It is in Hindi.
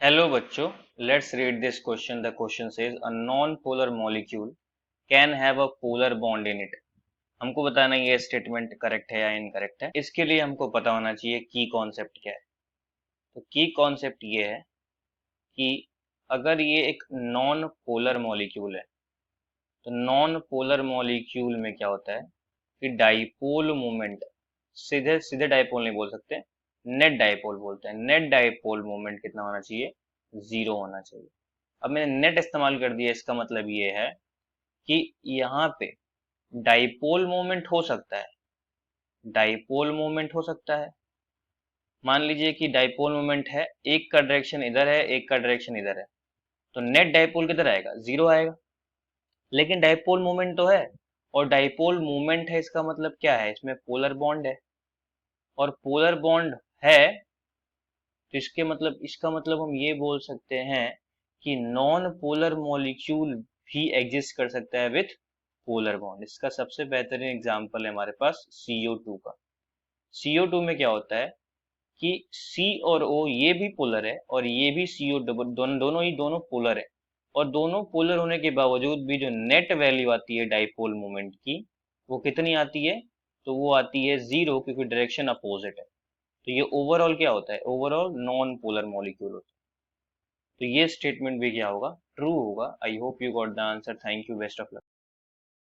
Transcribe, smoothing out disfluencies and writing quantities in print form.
हेलो बच्चों, let's read this question. The question says a non polar molecule can have a polar bond in it. हमको बताना ये स्टेटमेंट करेक्ट है या इनकरेक्ट है. इसके लिए हमको पता होना चाहिए की कॉन्सेप्ट क्या है. तो की कॉन्सेप्ट ये है कि अगर ये एक नॉन पोलर मॉलिक्यूल है तो नॉन पोलर मॉलिक्यूल में क्या होता है कि डाइपोल मोमेंट, सीधे सीधे डाइपोल नहीं बोल सकते, नेट डाइपोल बोलते हैं. नेट डाइपोल मोमेंट कितना होना चाहिए? जीरो होना चाहिए. अब मैंने नेट इस्तेमाल कर दिया, इसका मतलब ये है कि यहाँ पे डाइपोल मोमेंट हो सकता है. डाइपोल मोमेंट हो सकता है. मान लीजिए कि डाइपोल मोमेंट है, एक का डायरेक्शन इधर है, एक का डायरेक्शन इधर है, तो नेट डाइपोल किधर आएगा? जीरो आएगा. लेकिन डाइपोल मोमेंट तो है, और डाइपोल मोमेंट है, इसका मतलब क्या है? इसमें पोलर बॉन्ड है, और पोलर बॉन्ड है तो इसका मतलब हम ये बोल सकते हैं कि नॉन पोलर मॉलिक्यूल भी एग्जिस्ट कर सकता है विथ पोलर बॉन्ड. इसका सबसे बेहतरीन एग्जांपल है हमारे पास CO2 का. CO2 में क्या होता है कि C और O ये भी पोलर है, और ये भी CO दोनों पोलर है. और दोनों पोलर होने के बावजूद भी जो नेट वैल्यू आती है डाइपोल मोमेंट की, वो कितनी आती है? तो वो आती है जीरो, क्योंकि डायरेक्शन अपोजिट है. तो ये ओवरऑल क्या होता है? ओवरऑल नॉन पोलर मॉलिक्यूल होता है. तो ये स्टेटमेंट भी क्या होगा? ट्रू होगा. I hope you got the answer. Thank you. Best of luck.